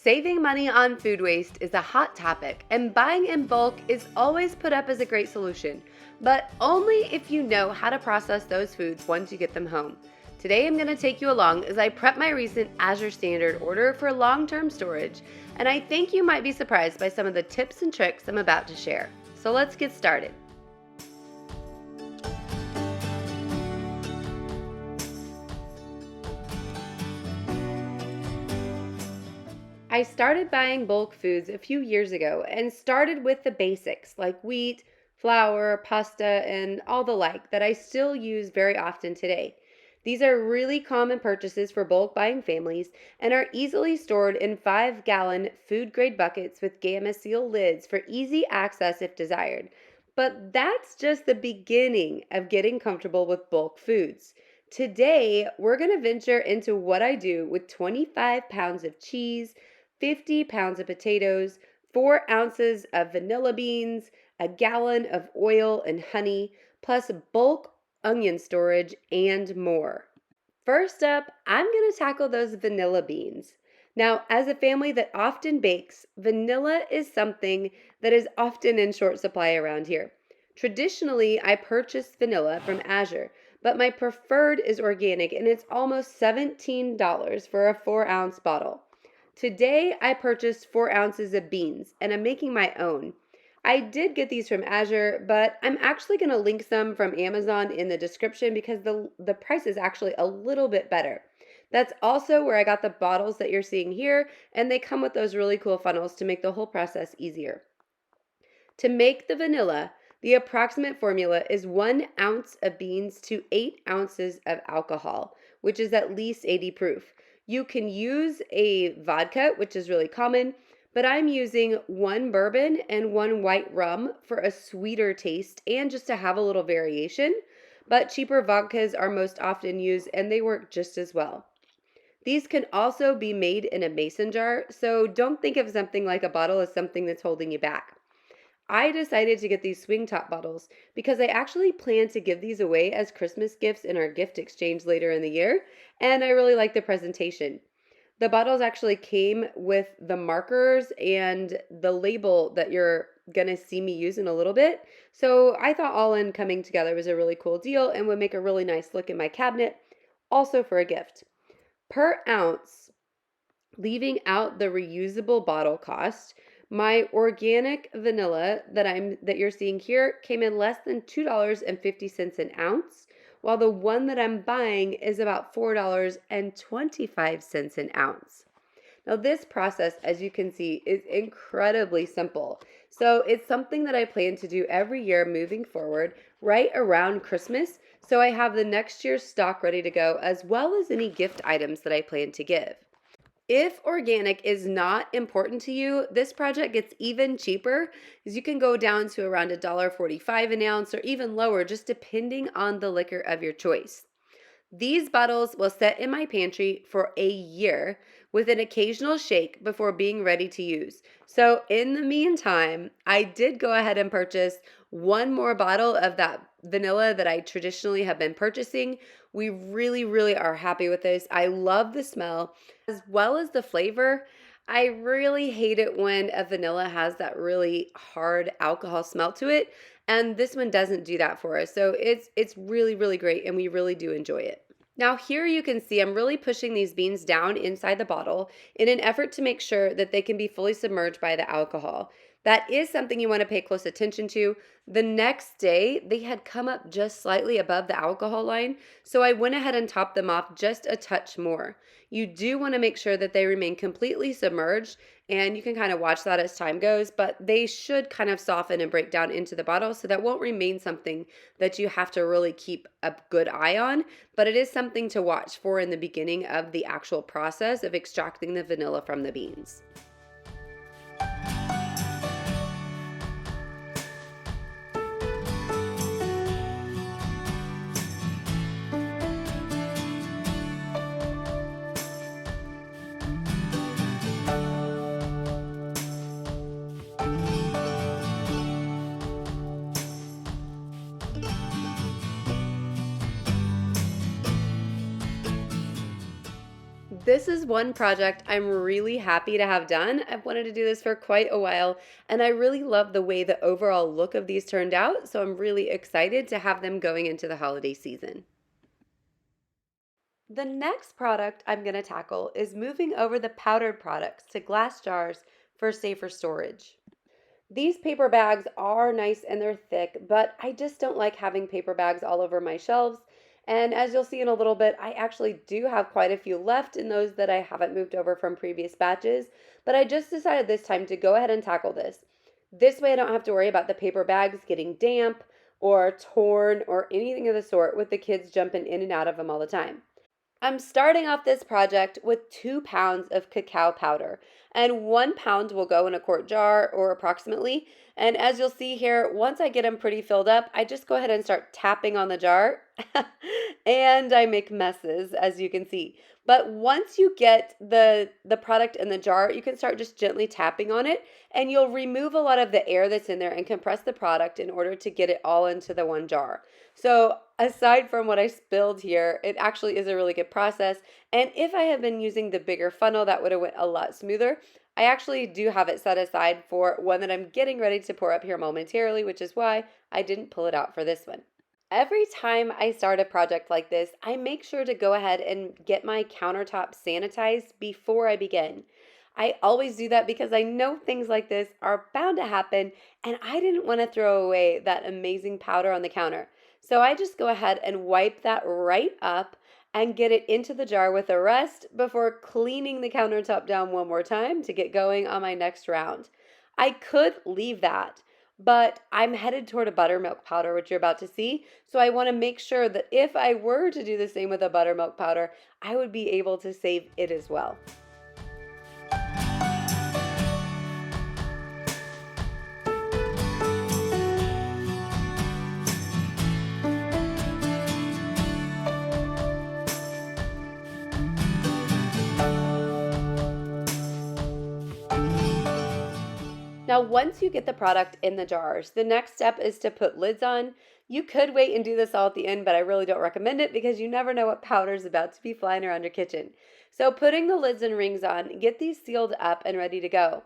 Saving money on food waste is a hot topic, and buying in bulk is always put up as a great solution, but only if you know how to process those foods once you get them home. Today I'm going to take you along as I prep my recent Azure Standard order for long-term storage, and I think you might be surprised by some of the tips and tricks I'm about to share. So let's get started. I started buying bulk foods a few years ago and started with the basics like wheat, flour, pasta, and all the like that I still use very often today. These are really common purchases for bulk buying families and are easily stored in 5-gallon food grade buckets with gamma seal lids for easy access if desired. But that's just the beginning of getting comfortable with bulk foods. Today, we're going to venture into what I do with 25 pounds of cheese, 50 pounds of potatoes, 4 ounces of vanilla beans, a gallon of oil and honey, plus bulk onion storage, and more. First up, I'm going to tackle those vanilla beans. Now, as a family that often bakes, vanilla is something that is often in short supply around here. Traditionally, I purchase vanilla from Azure, but my preferred is organic and it's almost $17 for a 4-ounce bottle. Today, I purchased 4 ounces of beans, and I'm making my own. I did get these from Azure, but I'm actually going to link some from Amazon in the description because the price is actually a little bit better. That's also where I got the bottles that you're seeing here, and they come with those really cool funnels to make the whole process easier. To make the vanilla, the approximate formula is 1 ounce of beans to 8 ounces of alcohol, which is at least 80 proof. You can use a vodka, which is really common, but I'm using 1 bourbon and 1 white rum for a sweeter taste and just to have a little variation. But cheaper vodkas are most often used and they work just as well. These can also be made in a mason jar, so don't think of something like a bottle as something that's holding you back. I decided to get these swing top bottles because I actually plan to give these away as Christmas gifts in our gift exchange later in the year, and I really like the presentation. The bottles actually came with the markers and the label that you're going to see me use in a little bit. So I thought all in coming together was a really cool deal and would make a really nice look in my cabinet, also for a gift. Per ounce, leaving out the reusable bottle cost, my organic vanilla that you're seeing here came in less than $2.50 an ounce, while the one that I'm buying is about $4.25 an ounce. Now this process, as you can see, is incredibly simple. So it's something that I plan to do every year moving forward, right around Christmas, so I have the next year's stock ready to go, as well as any gift items that I plan to give. If organic is not important to you, this project gets even cheaper as you can go down to around $1.45 an ounce or even lower, just depending on the liquor of your choice. These bottles will sit in my pantry for a year with an occasional shake before being ready to use. So in the meantime, I did go ahead and purchase 1 more bottle of that vanilla that I traditionally have been purchasing. We really are happy with this. I love the smell as well as the flavor. I really hate it when a vanilla has that really hard alcohol smell to it, and this one doesn't do that for us. So it's really great and we really do enjoy it. Now here you can see I'm really pushing these beans down inside the bottle in an effort to make sure that they can be fully submerged by the alcohol. That is something you want to pay close attention to. The next day, they had come up just slightly above the alcohol line, so I went ahead and topped them off just a touch more. You do want to make sure that they remain completely submerged, and you can kind of watch that as time goes, but they should kind of soften and break down into the bottle, so that won't remain something that you have to really keep a good eye on, but it is something to watch for in the beginning of the actual process of extracting the vanilla from the beans. This is one project I'm really happy to have done. I've wanted to do this for quite a while, and I really love the way the overall look of these turned out, so I'm really excited to have them going into the holiday season. The next product I'm going to tackle is moving over the powdered products to glass jars for safer storage. These paper bags are nice and they're thick, but I just don't like having paper bags all over my shelves. And as you'll see in a little bit, I actually do have quite a few left in those that I haven't moved over from previous batches. But I just decided this time to go ahead and tackle this. This way I don't have to worry about the paper bags getting damp or torn or anything of the sort with the kids jumping in and out of them all the time. I'm starting off this project with 2 pounds of cacao powder, and 1 pound will go in a quart jar or approximately. And as you'll see here, once I get them pretty filled up, I just go ahead and start tapping on the jar and I make messes, as you can see. But once you get the product in the jar, you can start just gently tapping on it and you'll remove a lot of the air that's in there and compress the product in order to get it all into the one jar. So aside from what I spilled here, it actually is a really good process. And if I had been using the bigger funnel, that would have went a lot smoother. I actually do have it set aside for one that I'm getting ready to pour up here momentarily, which is why I didn't pull it out for this one. Every time I start a project like this, I make sure to go ahead and get my countertop sanitized before I begin. I always do that because I know things like this are bound to happen and I didn't want to throw away that amazing powder on the counter. So I just go ahead and wipe that right up and get it into the jar with the rest before cleaning the countertop down one more time to get going on my next round. I could leave that, but I'm headed toward a buttermilk powder, which you're about to see. So I want to make sure that if I were to do the same with a buttermilk powder, I would be able to save it as well. Now, once you get the product in the jars, the next step is to put lids on. You could wait and do this all at the end, but I really don't recommend it because you never know what powder is about to be flying around your kitchen. So putting the lids and rings on, get these sealed up and ready to go.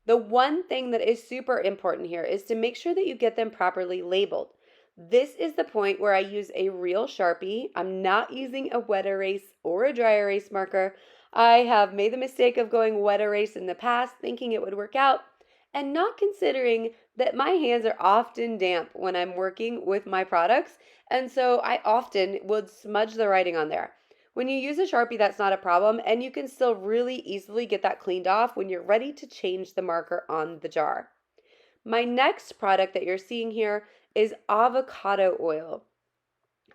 The one thing that is super important here is to make sure that you get them properly labeled. This is the point where I use a real Sharpie. I'm not using a wet erase or a dry erase marker. I have made the mistake of going wet erase in the past, thinking it would work out and not considering that my hands are often damp when I'm working with my products, and so I often would smudge the writing on there. When you use a Sharpie, that's not a problem, and you can still really easily get that cleaned off when you're ready to change the marker on the jar. My next product that you're seeing here is avocado oil.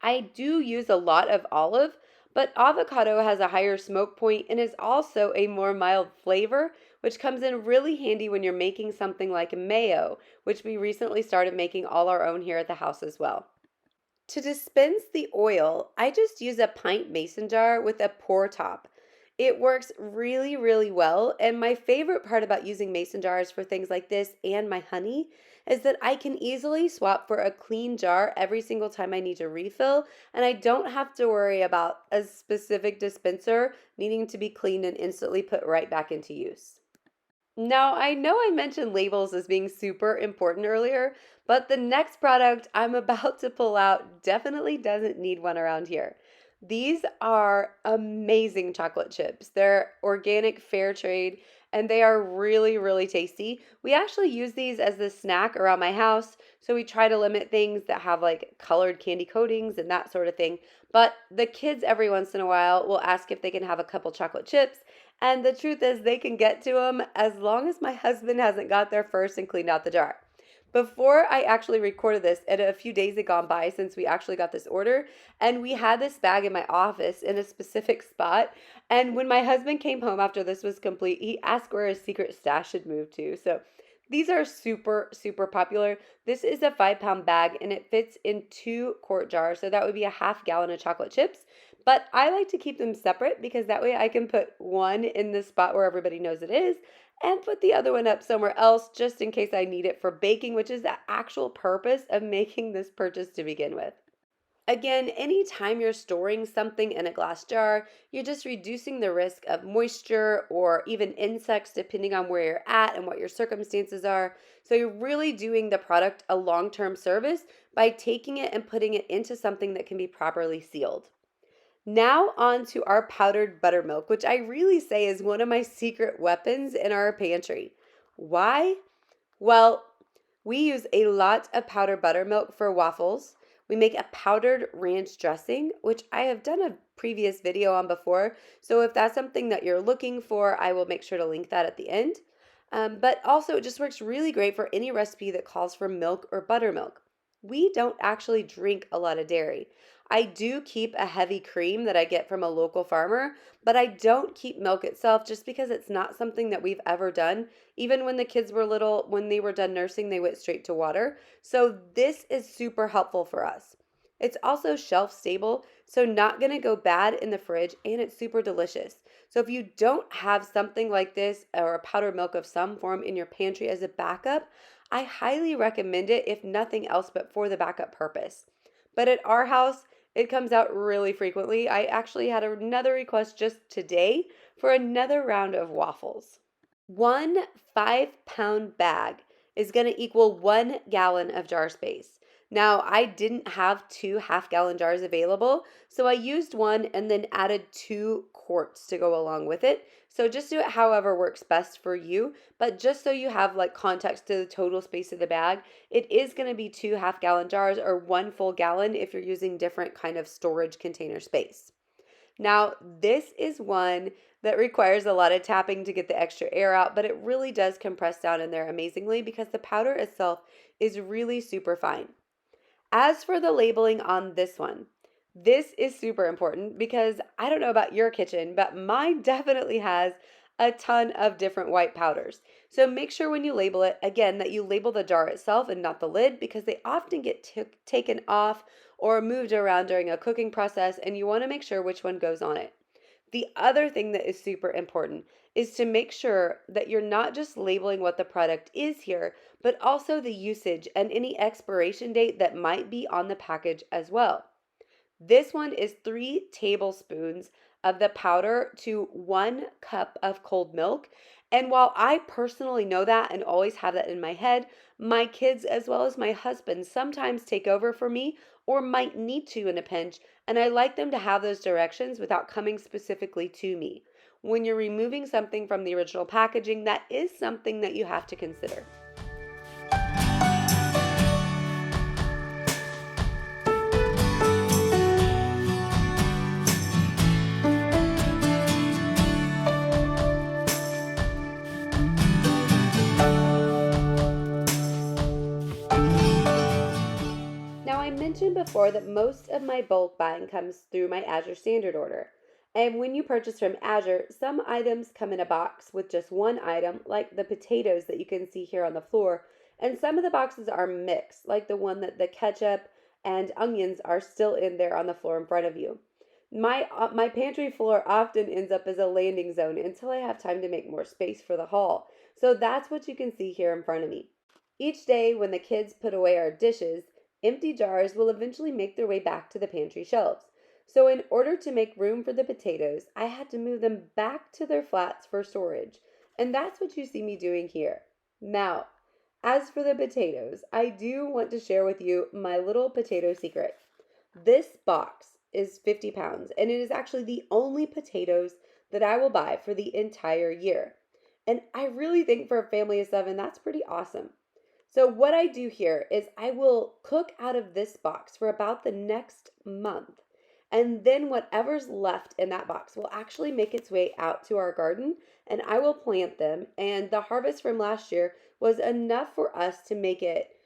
I do use a lot of olive, but avocado has a higher smoke point and is also a more mild flavor, which comes in really handy when you're making something like mayo, which we recently started making all our own here at the house as well. To dispense the oil, I just use a pint mason jar with a pour top. It works really, really well, and my favorite part about using mason jars for things like this and my honey is that I can easily swap for a clean jar every single time I need to refill, and I don't have to worry about a specific dispenser needing to be cleaned and instantly put right back into use. Now, I know I mentioned labels as being super important earlier, but the next product I'm about to pull out definitely doesn't need one around here. These are amazing chocolate chips. They're organic fair trade and they are really, really tasty. We actually use these as the snack around my house, so we try to limit things that have like colored candy coatings and that sort of thing. But the kids every once in a while will ask if they can have a couple chocolate chips, and the truth is, they can get to them as long as my husband hasn't got there first and cleaned out the jar. Before I actually recorded this, and a few days had gone by since we actually got this order, and we had this bag in my office in a specific spot. And when my husband came home after this was complete, he asked where his secret stash had moved to. So these are super, super popular. This is a 5 pound bag and it fits in 2 quart jars. So that would be a half gallon of chocolate chips. But I like to keep them separate because that way I can put one in the spot where everybody knows it is and put the other one up somewhere else just in case I need it for baking, which is the actual purpose of making this purchase to begin with. Again, anytime you're storing something in a glass jar, you're just reducing the risk of moisture or even insects, depending on where you're at and what your circumstances are. So, you're really doing the product a long term service by taking it and putting it into something that can be properly sealed. Now, on to our powdered buttermilk, which I really say is one of my secret weapons in our pantry. Why? Well, we use a lot of powdered buttermilk for waffles. We make a powdered ranch dressing, which I have done a previous video on before. So if that's something that you're looking for, I will make sure to link that at the end. But also, it just works really great for any recipe that calls for milk or buttermilk. We don't actually drink a lot of dairy. I do keep a heavy cream that I get from a local farmer, but I don't keep milk itself just because it's not something that we've ever done. Even when the kids were little, when they were done nursing, they went straight to water. So this is super helpful for us. It's also shelf stable, so not going to go bad in the fridge, and it's super delicious. So if you don't have something like this or a powdered milk of some form in your pantry as a backup, I highly recommend it if nothing else but for the backup purpose. But at our house, it comes out really frequently. I actually had another request just today for another round of waffles. One 5-pound bag is going to equal 1 gallon of jar space. Now, I didn't have two half-gallon jars available, so I used one and then added 2 quarts to go along with it. So just do it however works best for you, but just so you have like context to the total space of the bag, it is going to be 2 half-gallon jars or 1 full gallon if you're using different kind of storage container space. Now, this is one that requires a lot of tapping to get the extra air out, but it really does compress down in there amazingly because the powder itself is really super fine. As for the labeling on this one, this is super important because I don't know about your kitchen, but mine definitely has a ton of different white powders. So make sure when you label it, again, that you label the jar itself and not the lid because they often get taken off or moved around during a cooking process, and you want to make sure which one goes on it. The other thing that is super important is to make sure that you're not just labeling what the product is here, but also the usage and any expiration date that might be on the package as well. This one is 3 tablespoons of the powder to 1 cup of cold milk. And while I personally know that and always have that in my head, my kids as well as my husband sometimes take over for me or might need to in a pinch, and I like them to have those directions without coming specifically to me. When you're removing something from the original packaging, that is something that you have to consider. Now, I mentioned before that most of my bulk buying comes through my Azure Standard order. And when you purchase from Azure, some items come in a box with just one item, like the potatoes that you can see here on the floor, and some of the boxes are mixed, like the one that the ketchup and onions are still in there on the floor in front of you. My pantry floor often ends up as a landing zone until I have time to make more space for the haul. So that's what you can see here in front of me. Each day when the kids put away our dishes, empty jars will eventually make their way back to the pantry shelves. So, in order to make room for the potatoes, I had to move them back to their flats for storage. And that's what you see me doing here. Now, as for the potatoes, I do want to share with you my little potato secret. This box is 50 pounds, and it is actually the only potatoes that I will buy for the entire year. And I really think for a family of 7, that's pretty awesome. So what I do here is I will cook out of this box for about the next month. And then whatever's left in that box will actually make its way out to our garden and I will plant them. And the harvest from last year was enough for us to make it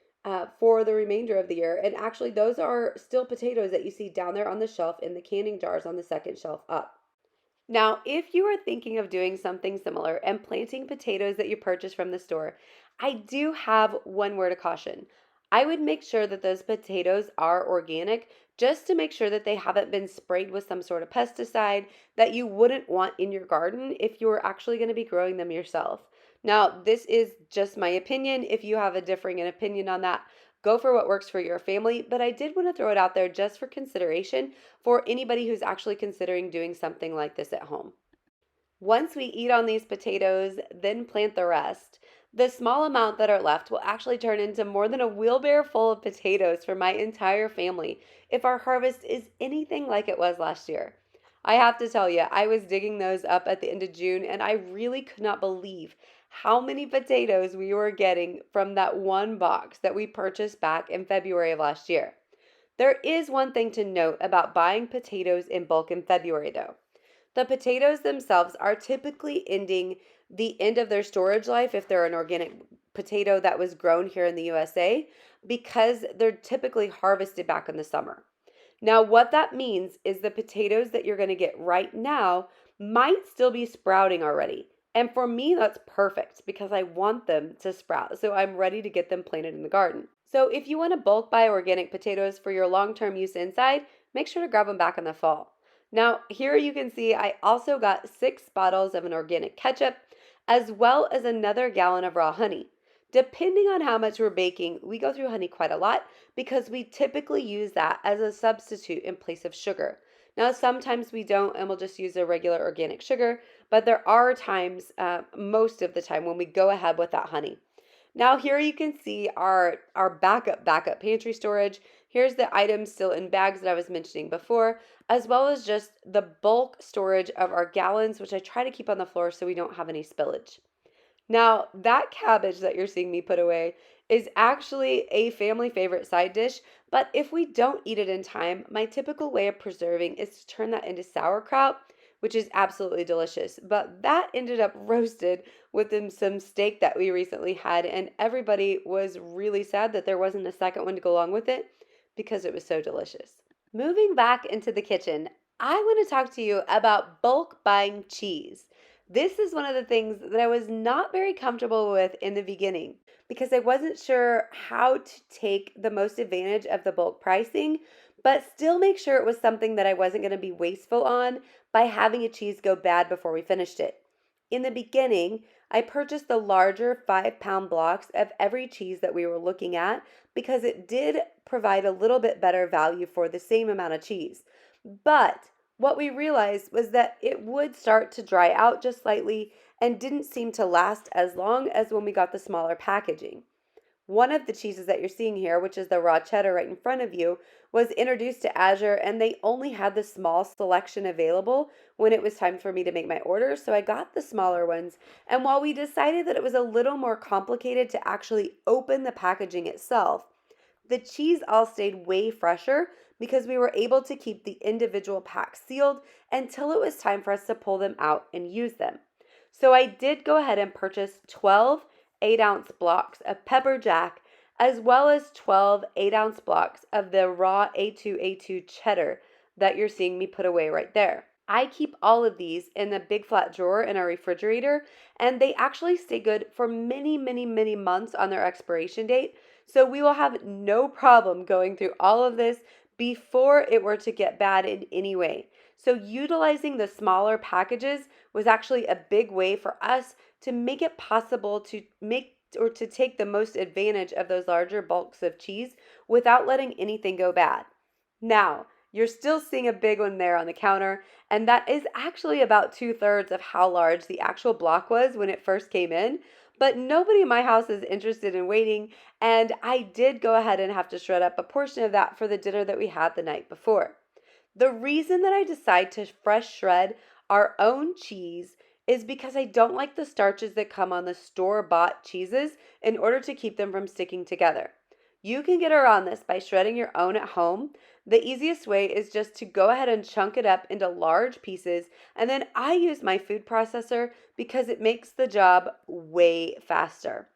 for the remainder of the year. And actually, those are still potatoes that you see down there on the shelf in the canning jars on the second shelf up. Now, if you are thinking of doing something similar and planting potatoes that you purchase from the store, I do have one word of caution. I would make sure that those potatoes are organic just to make sure that they haven't been sprayed with some sort of pesticide that you wouldn't want in your garden if you were actually going to be growing them yourself. Now, this is just my opinion. If you have a differing opinion on that, Go for what works for your family, but I did want to throw it out there just for consideration for anybody who's actually considering doing something like this at home. Once we eat on these potatoes, then plant the rest, the small amount that are left will actually turn into more than a wheelbarrow full of potatoes for my entire family if our harvest is anything like it was last year. I have to tell you, I was digging those up at the end of June and I really could not believe how many potatoes we were getting from that one box that we purchased back in February of last year. There is one thing to note about buying potatoes in bulk in February, though. The potatoes themselves are typically ending the end of their storage life if they're an organic potato that was grown here in the USA because they're typically harvested back in the summer. Now, what that means is the potatoes that you're going to get right now might still be sprouting already. And for me, that's perfect because I want them to sprout. So I'm ready to get them planted in the garden. So if you want to bulk buy organic potatoes for your long-term use inside, make sure to grab them back in the fall. Now, here you can see I also got 6 bottles of an organic ketchup, as well as another gallon of raw honey. Depending on how much we're baking, we go through honey quite a lot because we typically use that as a substitute in place of sugar. Now, sometimes we don't and we'll just use a regular organic sugar, but there are times, most of the time, when we go ahead with that honey. Now here you can see our backup pantry storage. Here's the items still in bags that I was mentioning before, as well as just the bulk storage of our gallons, which I try to keep on the floor so we don't have any spillage. Now, that cabbage that you're seeing me put away is actually a family favorite side dish, but if we don't eat it in time, my typical way of preserving is to turn that into sauerkraut, which is absolutely delicious. But that ended up roasted with some steak that we recently had, and everybody was really sad that there wasn't a second one to go along with it because it was so delicious. Moving back into the kitchen, I want to talk to you about bulk buying cheese. This is one of the things that I was not very comfortable with in the beginning because I wasn't sure how to take the most advantage of the bulk pricing, but still make sure it was something that I wasn't going to be wasteful on by having a cheese go bad before we finished it. In the beginning, I purchased the larger 5-pound blocks of every cheese that we were looking at because it did provide a little bit better value for the same amount of cheese. But what we realized was that it would start to dry out just slightly and didn't seem to last as long as when we got the smaller packaging. One of the cheeses that you're seeing here, which is the raw cheddar right in front of you, was introduced to Azure and they only had the small selection available when it was time for me to make my order. So I got the smaller ones. And while we decided that it was a little more complicated to actually open the packaging itself, the cheese all stayed way fresher because we were able to keep the individual packs sealed until it was time for us to pull them out and use them. So I did go ahead and purchase 12 8-ounce blocks of pepper jack as well as 12 8-ounce blocks of the raw A2 cheddar that you're seeing me put away right there. I keep all of these in a big flat drawer in our refrigerator, and they actually stay good for many, many, many months on their expiration date. So we will have no problem going through all of this before it were to get bad in any way. So utilizing the smaller packages was actually a big way for us to make it possible to make or to take the most advantage of those larger bulks of cheese without letting anything go bad. Now, you're still seeing a big one there on the counter, and that is actually about 2/3 of how large the actual block was when it first came in. But nobody in my house is interested in waiting, and I did go ahead and have to shred up a portion of that for the dinner that we had the night before. The reason that I decide to fresh shred our own cheese is because I don't like the starches that come on the store-bought cheeses in order to keep them from sticking together. You can get around this by shredding your own at home. The easiest way is just to go ahead and chunk it up into large pieces, and then I use my food processor because it makes the job way faster.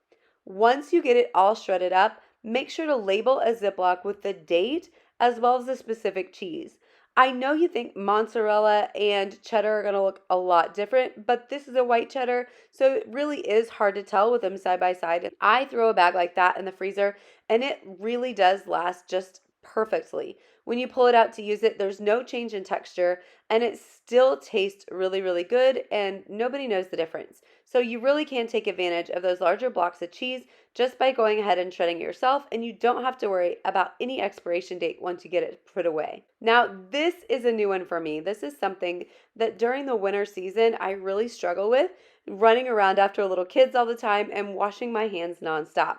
Once you get it all shredded up, make sure to label a Ziploc with the date as well as the specific cheese. I know you think mozzarella and cheddar are going to look a lot different, but this is a white cheddar, so it really is hard to tell with them side by side. And I throw a bag like that in the freezer, and it really does last just perfectly. When you pull it out to use it, there's no change in texture and it still tastes really, really good and nobody knows the difference. So you really can take advantage of those larger blocks of cheese just by going ahead and shredding it yourself, and you don't have to worry about any expiration date once you get it put away. Now, this is a new one for me. This is something that during the winter season I really struggle with, running around after little kids all the time and washing my hands nonstop.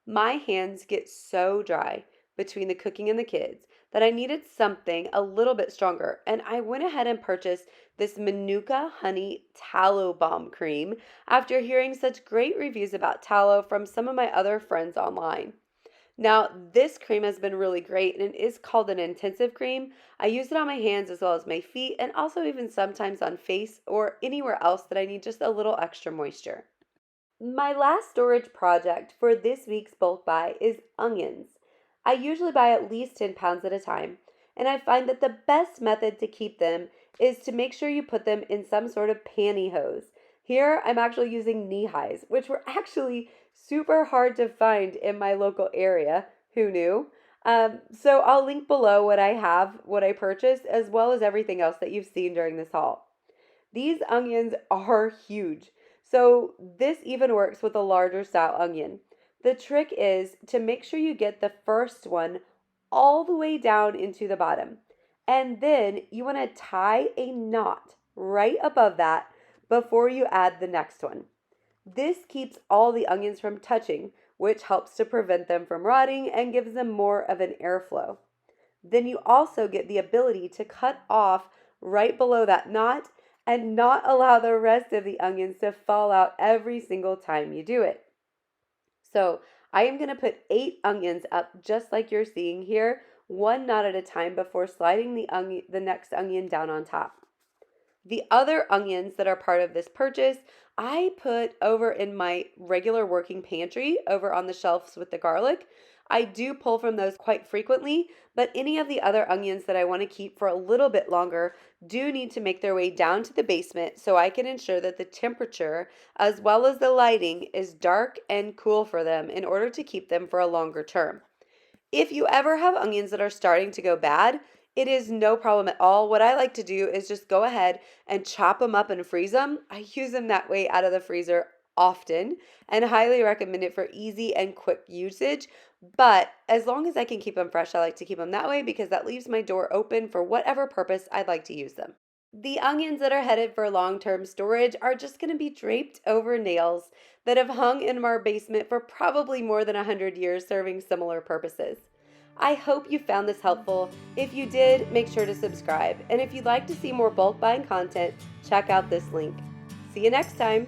My hands get so dry between the cooking and the kids that I needed something a little bit stronger. And I went ahead and purchased this Manuka Honey Tallow Balm Cream after hearing such great reviews about tallow from some of my other friends online. Now, this cream has been really great and it is called an intensive cream. I use it on my hands as well as my feet and also even sometimes on face or anywhere else that I need just a little extra moisture. My last storage project for this week's bulk buy is onions. I usually buy at least 10 pounds at a time, and I find that the best method to keep them is to make sure you put them in some sort of pantyhose. Here, I'm actually using knee highs, which were actually super hard to find in my local area. Who knew? So I'll link below what I have, what I purchased, as well as everything else that you've seen during this haul. These onions are huge. So this even works with a larger style onion. The trick is to make sure you get the first one all the way down into the bottom. And then you want to tie a knot right above that before you add the next one. This keeps all the onions from touching, which helps to prevent them from rotting and gives them more of an airflow. Then you also get the ability to cut off right below that knot and not allow the rest of the onions to fall out every single time you do it. So I am going to put 8 onions up just like you're seeing here, one knot at a time before sliding the next onion down on top. The other onions that are part of this purchase, I put over in my regular working pantry over on the shelves with the garlic. I do pull from those quite frequently, but any of the other onions that I want to keep for a little bit longer do need to make their way down to the basement so I can ensure that the temperature as well as the lighting is dark and cool for them in order to keep them for a longer term. If you ever have onions that are starting to go bad, it is no problem at all. What I like to do is just go ahead and chop them up and freeze them. I use them that way out of the freezer often and highly recommend it for easy and quick usage. But as long as I can keep them fresh, I like to keep them that way because that leaves my door open for whatever purpose I'd like to use them. The onions that are headed for long-term storage are just going to be draped over nails that have hung in our basement for probably more than 100 years serving similar purposes. I hope you found this helpful. If you did, make sure to subscribe. And if you'd like to see more bulk buying content, check out this link. See you next time.